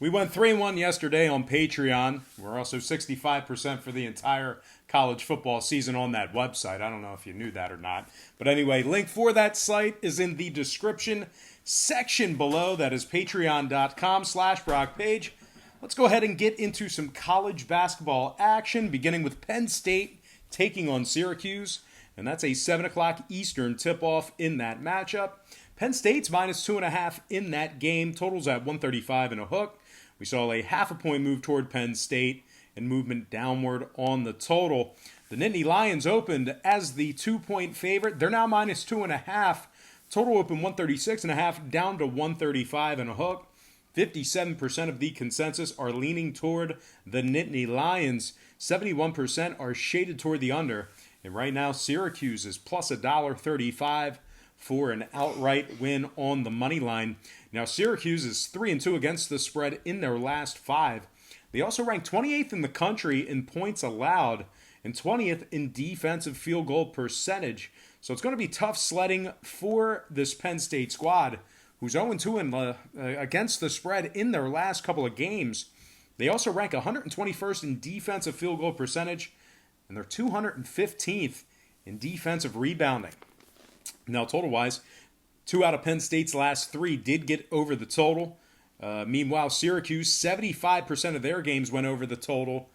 We went 3-1 yesterday on Patreon. We're also 65% for the entire college football season on that website. I don't know if you knew that or not. But anyway, link for that site is in the description section below. That is patreon.com/BrockPage. Let's go ahead and get into some college basketball action, beginning with Penn State taking on Syracuse. And that's a 7 o'clock Eastern tip-off in that matchup. Penn State's minus 2.5 in that game. Totals at 135 and a hook. We saw a half a point move toward Penn State and movement downward on the total. The Nittany Lions opened as the 2-point favorite. They're now minus 2.5. Total open 136.5 down to 135 and a hook. 57% of the consensus are leaning toward the Nittany Lions. 71% are shaded toward the under. And right now, Syracuse is plus $1.35 for an outright win on the money line. Now, Syracuse is 3-2 against the spread in their last 5. They also rank 28th in the country in points allowed and 20th in defensive field goal percentage. So it's going to be tough sledding for this Penn State squad, who's 0-2 against the spread in their last couple of games. They also rank 121st in defensive field goal percentage, and they're 215th in defensive rebounding. Now, total-wise, 2 out of Penn State's last 3 did get over the total. Meanwhile, Syracuse, 75% of their games went over the total,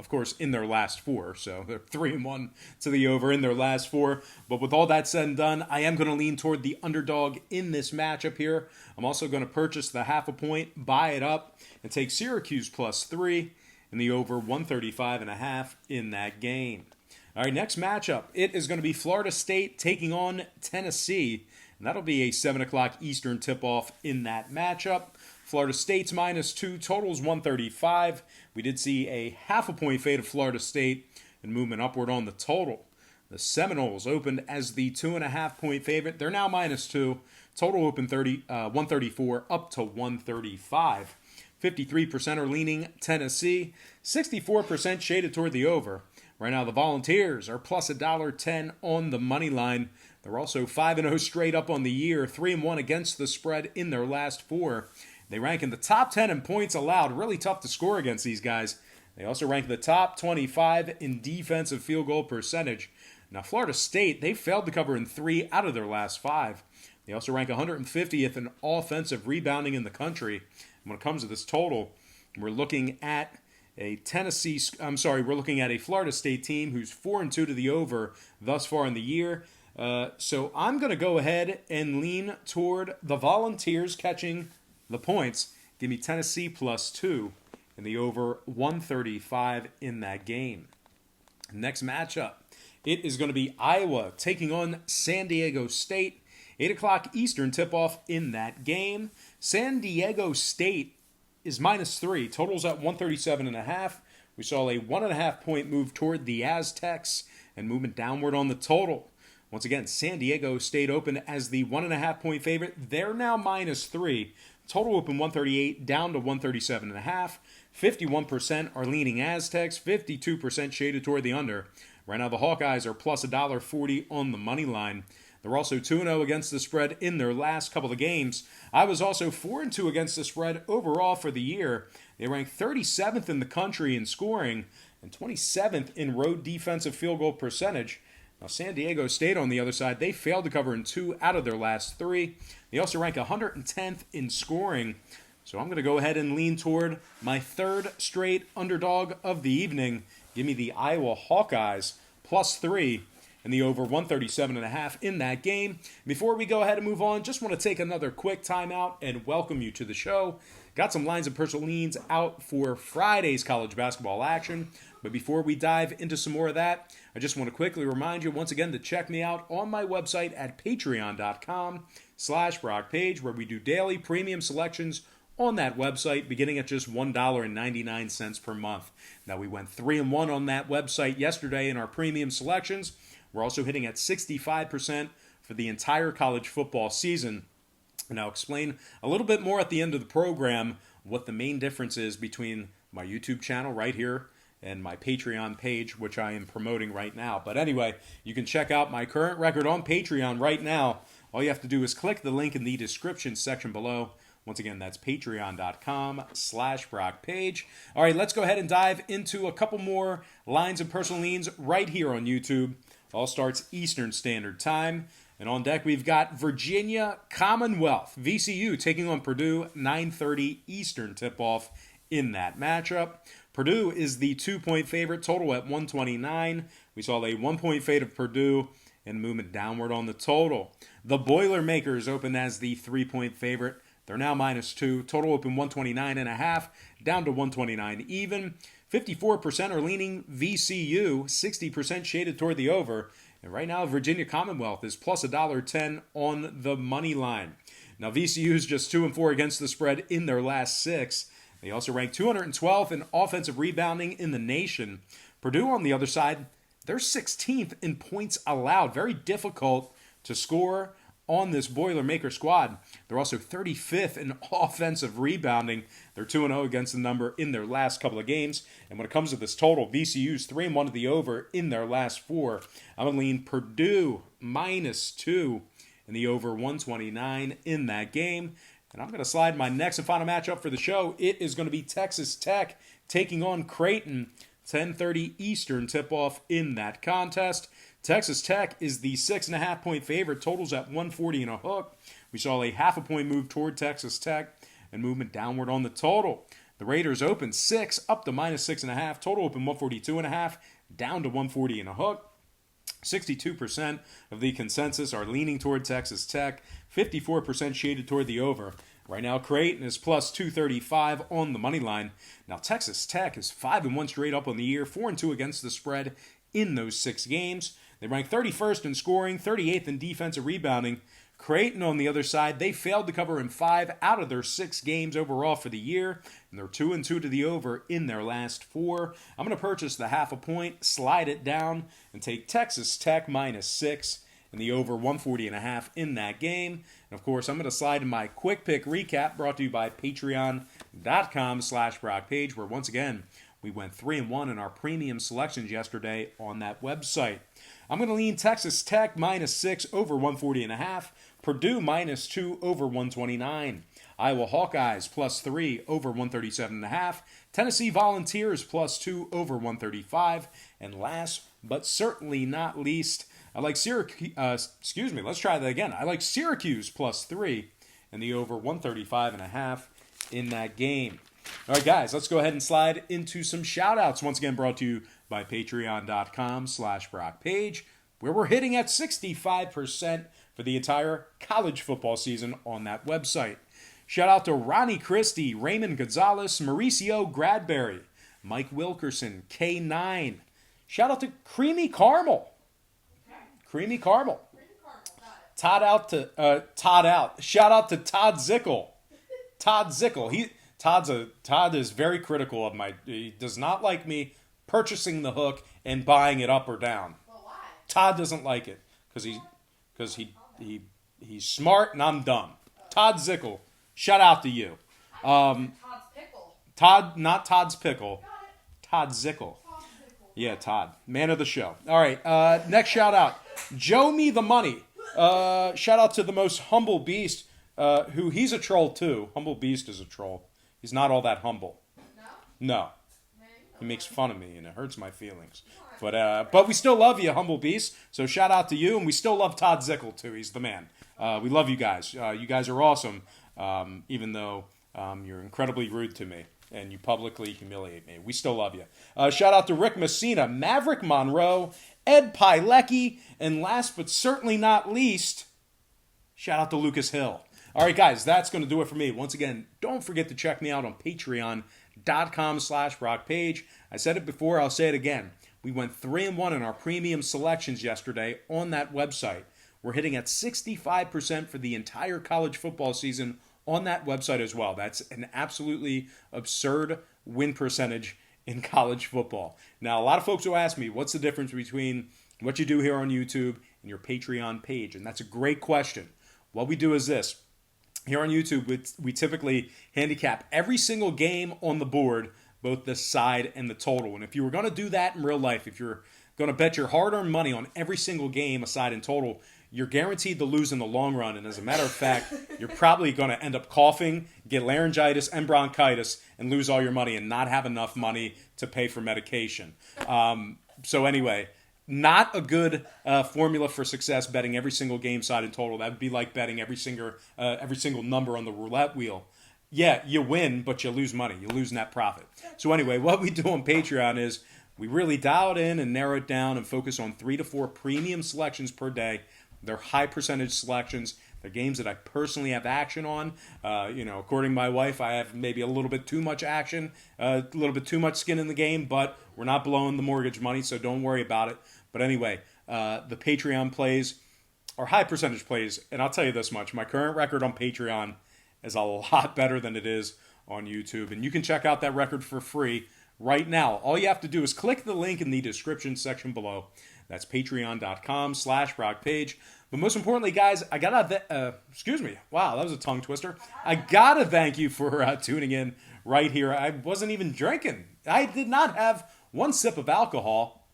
of course, in their last 4. So they're 3-1 to the over in their last 4. But with all that said and done, I am going to lean toward the underdog in this matchup here. I'm also going to purchase the half a point, buy it up, and take Syracuse plus 3 and the over 135.5 in that game. All right, next matchup. It is going to be Florida State taking on Tennessee. And that'll be a 7 o'clock Eastern tip-off in that matchup. Florida State's minus 2, totals 135. We did see a half a point fade of Florida State and movement upward on the total. The Seminoles opened as the 2.5 point favorite. They're now minus 2. Total open 134 up to 135. 53% are leaning Tennessee. 64% shaded toward the over. Right now, the Volunteers are plus $1.10 on the money line. They're also 5-0 straight up on the year, 3-1 against the spread in their last 4. They rank in the top 10 in points allowed. Really tough to score against these guys. They also rank the top 25 in defensive field goal percentage. Now, Florida State, they failed to cover in 3 out of their last 5. They also rank 150th in offensive rebounding in the country. And when it comes to this total, we're looking at a Florida State team who's 4-2 to the over thus far in the year. So I'm going to go ahead and lean toward the Volunteers catching the points. Give me Tennessee plus 2 and the over 135 in that game. Next matchup, it is going to be Iowa taking on San Diego State. 8 o'clock Eastern tip-off in that game. San Diego State is minus 3. Totals at 137.5. We saw a 1.5 point move toward the Aztecs and movement downward on the total. Once again, San Diego State opened as the 1.5 point favorite. They're now minus 3. Total open 138 down to 137.5. 51% are leaning Aztecs. 52% shaded toward the under. Right now, the Hawkeyes are plus $1.40 on the money line. They're also 2-0 against the spread in their last couple of games. I was also 4-2 against the spread overall for the year. They rank 37th in the country in scoring and 27th in road defensive field goal percentage. Now, San Diego State, on the other side, they failed to cover in 2 out of their last 3. They also rank 110th in scoring. So I'm going to go ahead and lean toward my third straight underdog of the evening. Give me the Iowa Hawkeyes plus 3 and the over 137.5 in that game. Before we go ahead and move on, just want to take another quick timeout and welcome you to the show. Got some lines of personal leans out for Friday's college basketball action. But before we dive into some more of that, I just want to quickly remind you once again to check me out on my website at patreon.com/BrockPage, where we do daily premium selections on that website, beginning at just $1.99 per month. Now, we went 3-1 on that website yesterday in our premium selections. We're also hitting at 65% for the entire college football season. And I'll explain a little bit more at the end of the program what the main difference is between my YouTube channel right here and my Patreon page, which I am promoting right now. But anyway, you can check out my current record on Patreon right now. All you have to do is click the link in the description section below. Once again, that's patreon.com/BrockPage. All right, let's go ahead and dive into a couple more lines and personal leans right here on YouTube. All starts Eastern Standard Time. And on deck, we've got Virginia Commonwealth. VCU taking on Purdue, 9:30 Eastern tip-off in that matchup. Purdue is the 2-point favorite, total at 129. We saw a 1-point fade of Purdue and movement downward on the total. The Boilermakers open as the 3-point favorite. They're now -2. Total open 129.5, down to 129 even. 54% are leaning VCU, 60% shaded toward the over. And right now, Virginia Commonwealth is plus $1.10 on the money line. Now, VCU is just 2-4 against the spread in their last 6. They also rank 212th in offensive rebounding in the nation. Purdue, on the other side, they're 16th in points allowed. Very difficult to score on this Boilermaker squad. They're also 35th in offensive rebounding. They're 2-0 against the number in their last couple of games. And when it comes to this total, VCU's 3-1 to the over in their last 4. I'm going to lean Purdue -2 in the over 129 in that game. And I'm going to slide my next and final matchup for the show. It is going to be Texas Tech taking on Creighton, 10:30 Eastern tip-off in that contest. Texas Tech is the 6.5-point favorite. Totals at 140 and a hook. We saw a 0.5 point move toward Texas Tech and movement downward on the total. The Raiders open 6 up to -6.5. Total open 142.5 down to 140 and a hook. 62% of the consensus are leaning toward Texas Tech. 54% shaded toward the over. Right now, Creighton is plus 235 on the money line. Now, Texas Tech is 5-1 straight up on the year, 4-2 against the spread in those 6 games. They rank 31st in scoring, 38th in defensive rebounding. Creighton, on the other side, they failed to cover in 5 out of their 6 games overall for the year, and they're 2-2 to the over in their last 4. I'm going to purchase the 0.5 point, slide it down, and take Texas Tech -6 and the over 140.5 in that game. And of course, I'm going to slide in my quick pick recap brought to you by patreon.com/BrockPage, where once again, we went 3-1 in our premium selections yesterday on that website. I'm going to lean Texas Tech -6 over 140.5. Purdue -2 over 129. Iowa Hawkeyes +3 over 137.5. Tennessee Volunteers +2 over 135. And last but certainly not least, I like Syracuse. Let's try that again. I like Syracuse +3 and the over 135.5 in that game. All right, guys, let's go ahead and slide into some shout-outs. Once again, brought to you by patreon.com/BrockPage, where we're hitting at 65% for the entire college football season on that website. Shout out to Ronnie Christie, Raymond Gonzalez, Mauricio Gradberry, Mike Wilkerson, K9. Shout out to Creamy Caramel. Creamy Caramel. Shout out to Todd Zickel. Todd Zickel. Todd is very critical of he does not like me purchasing the hook and buying it up or down. Well, why? Todd doesn't like it because he's smart and I'm dumb. Todd Zickel, shout out to you. Todd's pickle. Todd, not Todd's pickle. Todd Zickel. Yeah, Todd, man of the show. All right, next shout out, Joe Me the Money. Shout out to the most humble beast, who he's a troll too. Humble Beast is a troll. He's not all that humble. No. He makes fun of me, and it hurts my feelings. But we still love you, Humble Beast. So shout out to you, and we still love Todd Zickel, too. He's the man. We love you guys. You guys are awesome, even though you're incredibly rude to me, and you publicly humiliate me. We still love you. Shout out to Rick Messina, Maverick Monroe, Ed Pilecki, and last but certainly not least, shout out to Lucas Hill. All right, guys, that's going to do it for me. Once again, don't forget to check me out on patreon.com/BrockPage. I said it before, I'll say it again. We went 3-1 in our premium selections yesterday on that website. We're hitting at 65% for the entire college football season on that website as well. That's an absolutely absurd win percentage in college football. Now, a lot of folks will ask me, what's the difference between what you do here on YouTube and your Patreon page? And that's a great question. What we do is this. Here on YouTube, we typically handicap every single game on the board, both the side and the total. And if you were going to do that in real life, if you're going to bet your hard-earned money on every single game, a side and total, you're guaranteed to lose in the long run. And as a matter of fact, you're probably going to end up coughing, get laryngitis and bronchitis, and lose all your money and not have enough money to pay for medication. So anyway, not a good formula for success betting every single game side and total. That would be like betting every single number on the roulette wheel. Yeah, you win, but you lose money. You lose net profit. So anyway, what we do on Patreon is we really dial it in and narrow it down and focus on 3 to 4 premium selections per day. They're high percentage selections. They're games that I personally have action on. According to my wife, I have maybe a little bit too much action, a little bit too much skin in the game, but we're not blowing the mortgage money, so don't worry about it. But anyway, the Patreon plays are high percentage plays, and I'll tell you this much. My current record on Patreon is a lot better than it is on YouTube, and you can check out that record for free right now. All you have to do is click the link in the description section below. That's patreon.com/BrockPage. But most importantly, guys, I gotta excuse me. Wow, that was a tongue twister. I gotta thank you for tuning in right here. I wasn't even drinking. I did not have one sip of alcohol,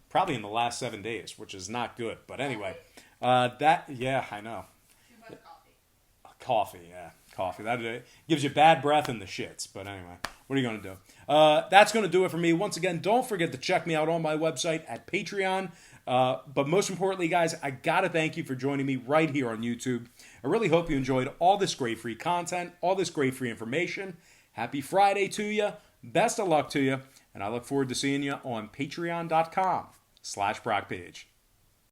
probably in the last 7 days, which is not good. But anyway, I know. Coffee. That gives you bad breath and the shits. But anyway, what are you going to do? That's going to do it for me. Once again, don't forget to check me out on my website at Patreon. But most importantly, guys, I got to thank you for joining me right here on YouTube. I really hope you enjoyed all this great free content, all this great free information. Happy Friday to you. Best of luck to you. And I look forward to seeing you on patreon.com/BrockPage.